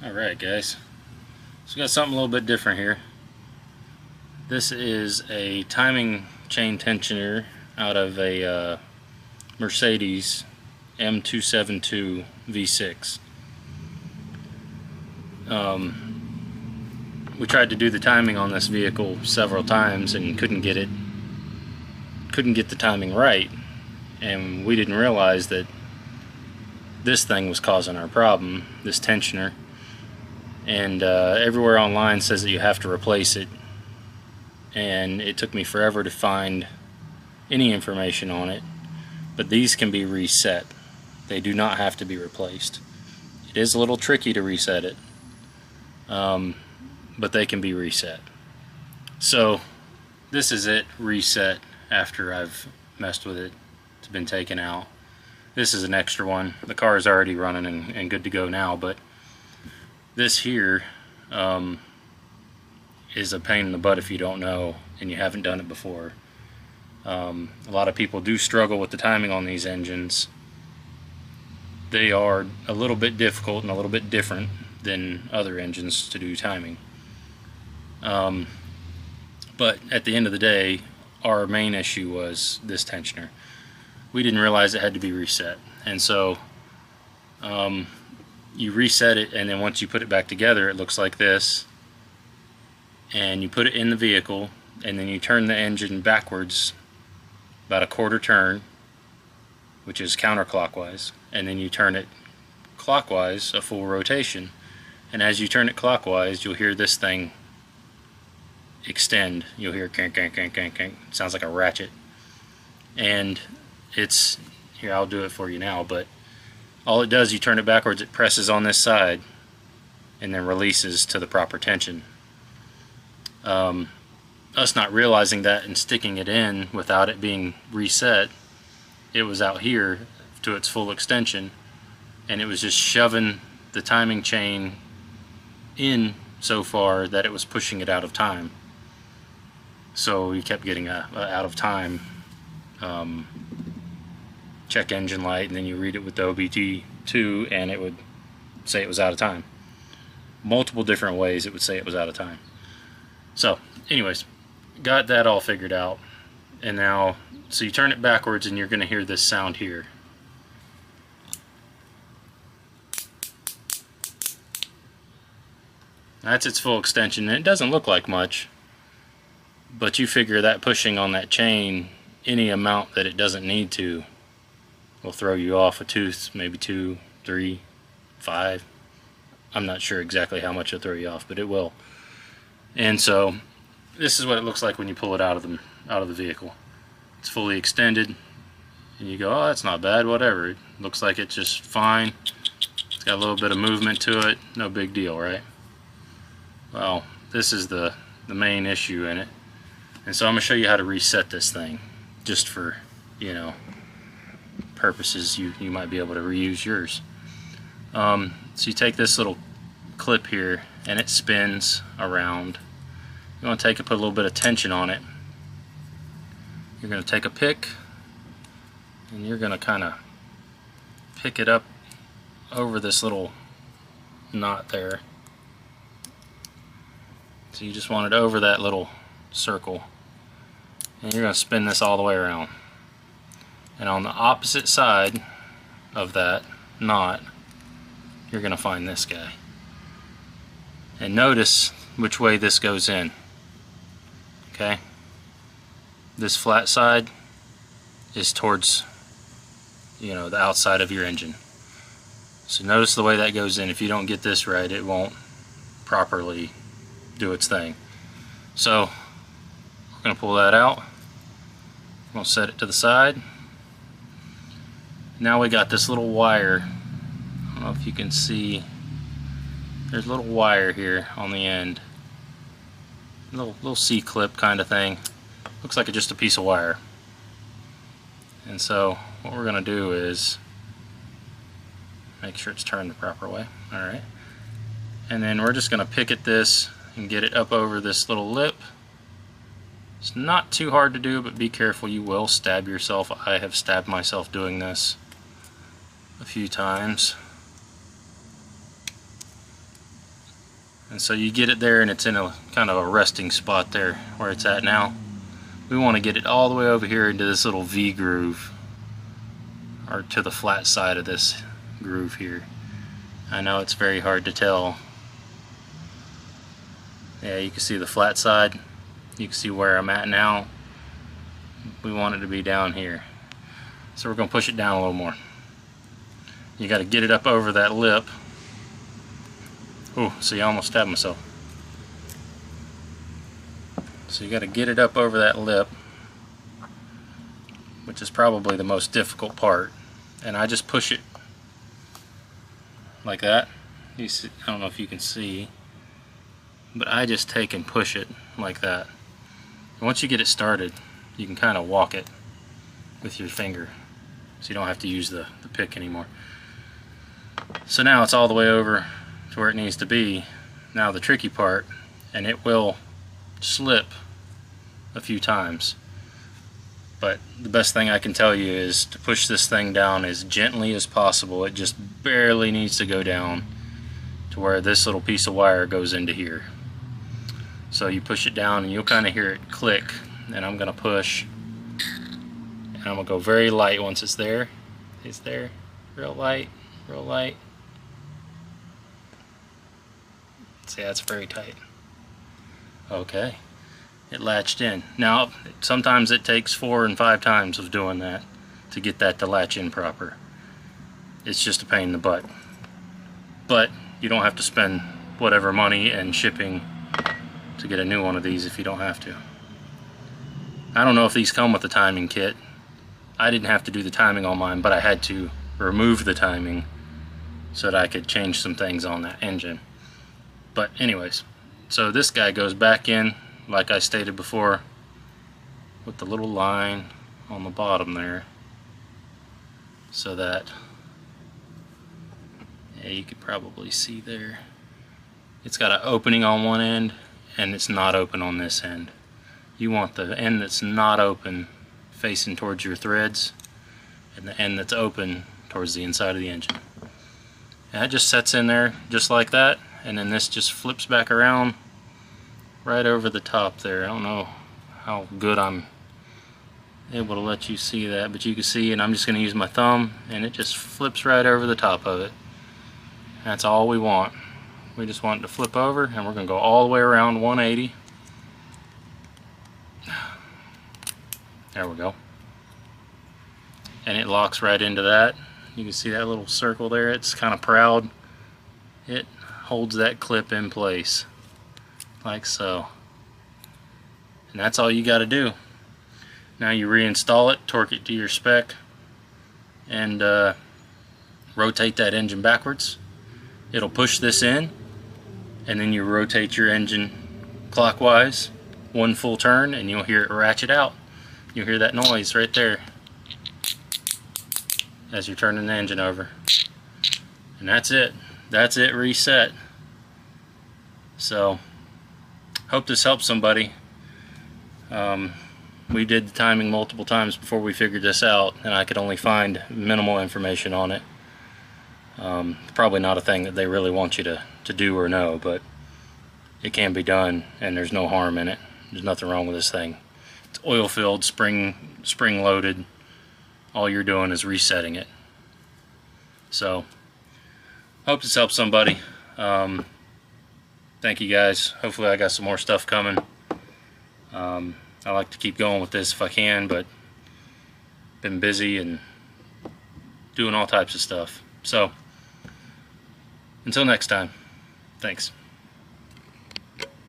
Alright guys, so we got something a little bit different here. This is a timing chain tensioner out of a Mercedes M272 V6. We tried to do the timing on this vehicle several times and couldn't get the timing right, and we didn't realize that this thing was causing our problem, this tensioner. And everywhere online says that you have to replace it, and it took me forever to find any information on it. But these can be reset. They do not have to be replaced. It is a little tricky to reset it, but they can be reset. So this is it reset after I've messed with it. It's been taken out. This is an extra one. The car is already running and good to go now, but this here is a pain in the butt if you don't know and you haven't done it before. A lot of people do struggle with the timing on these engines. They are a little bit difficult and a little bit different than other engines to do timing. But at the end of the day, our main issue was this tensioner. We didn't realize it had to be reset, and so you reset it, and then once you put it back together, it looks like this. And you put it in the vehicle, and then you turn the engine backwards about a quarter turn, which is counterclockwise, and then you turn it clockwise a full rotation. And as you turn it clockwise, you'll hear this thing extend. You'll hear crank, crank, crank, crank, crank. It sounds like a ratchet. And it's here, I'll do it for you now, but all it does, you turn it backwards, it presses on this side and then releases to the proper tension. Us not realizing that and sticking it in without it being reset, it was out here to its full extension, and it was just shoving the timing chain in so far that it was pushing it out of time. So we kept getting a out of time check engine light, and then you read it with the OBD2 and it would say it was out of time. Multiple different ways it would say it was out of time. So anyways, got that all figured out, and now so you turn it backwards and you're going to hear this sound here. That's its full extension, and it doesn't look like much, but you figure that pushing on that chain any amount that it doesn't need to will throw you off a tooth, maybe 2, 3, 5. I'm not sure exactly how much it'll throw you off, but it will. And so this is what it looks like when you pull it out of the vehicle. It's fully extended, and you go, oh, that's not bad, whatever. It looks like it's just fine. It's got a little bit of movement to it, no big deal, right? Well, this is the main issue in it. And so I'm going to show you how to reset this thing, just for, you know, purposes you might be able to reuse yours. So you take this little clip here and it spins around. You want to put a little bit of tension on it. You're going to take a pick and you're going to kind of pick it up over this little knot there. So you just want it over that little circle, and you're going to spin this all the way around. And on the opposite side of that knot, you're going to find this guy. And notice which way this goes in. Okay? This flat side is towards, you know, the outside of your engine. So notice the way that goes in. If you don't get this right, it won't properly do its thing. So we're going to pull that out. We're going to set it to the side. Now we got this little wire. I don't know if you can see. There's a little wire here on the end. Little C-clip kind of thing. Looks like just a piece of wire. And so what we're going to do is make sure it's turned the proper way. Alright. And then we're just going to pick at this and get it up over this little lip. It's not too hard to do, but be careful, you will stab yourself. I have stabbed myself doing this a few times. And so you get it there, and it's in a kind of a resting spot there where it's at now. We want to get it all the way over here into this little V groove, or to the flat side of this groove here. I know it's very hard to tell. Yeah, you can see the flat side. You can see where I'm at now. We want it to be down here. So we're going to push it down a little more. You got to get it up over that lip. Oh, see, I almost stabbed myself. So you got to get it up over that lip, which is probably the most difficult part. And I just push it like that. You see, I don't know if you can see, but I just take and push it like that. And once you get it started, you can kind of walk it with your finger, so you don't have to use the pick anymore. So now it's all the way over to where it needs to be. Now the tricky part, and it will slip a few times, but the best thing I can tell you is to push this thing down as gently as possible. It just barely needs to go down to where this little piece of wire goes into here. So you push it down and you'll kind of hear it click, and I'm gonna push, and I'm gonna go very light once it's there. It's there, real light, real light. See, that's very tight. Okay, it latched in. Now sometimes it takes 4 and 5 times of doing that to get that to latch in proper. It's just a pain in the butt, but you don't have to spend whatever money and shipping to get a new one of these if you don't have to. I don't know if these come with the timing kit. I didn't have to do the timing on mine, but I had to remove the timing so that I could change some things on that engine. But anyways, so this guy goes back in, like I stated before, with the little line on the bottom there, so that, yeah, you could probably see there, it's got an opening on one end and it's not open on this end. You want the end that's not open facing towards your threads, and the end that's open towards the inside of the engine. And that just sets in there just like that, and then this just flips back around right over the top there. I don't know how good I'm able to let you see that, but you can see, and I'm just going to use my thumb, and it just flips right over the top of it. That's all we want. We just want it to flip over, and we're going to go all the way around 180. There we go. And it locks right into that. You can see that little circle there. It's kind of proud. It holds that clip in place like so. And that's all you got to do. Now you reinstall it, torque it to your spec, and rotate that engine backwards. It'll push this in, and then you rotate your engine clockwise 1 full turn, and you'll hear it ratchet out. You'll hear that noise right there as you're turning the engine over. And that's it. That's it reset. So, hope this helps somebody. We did the timing multiple times before we figured this out, and I could only find minimal information on it. Probably not a thing that they really want you to do or know, but it can be done, and there's no harm in it. There's nothing wrong with this thing. It's oil filled, spring loaded. All you're doing is resetting it. So, hope this helps somebody. Thank you guys. Hopefully I got some more stuff coming. I like to keep going with this if I can, but been busy and doing all types of stuff. So, until next time, thanks.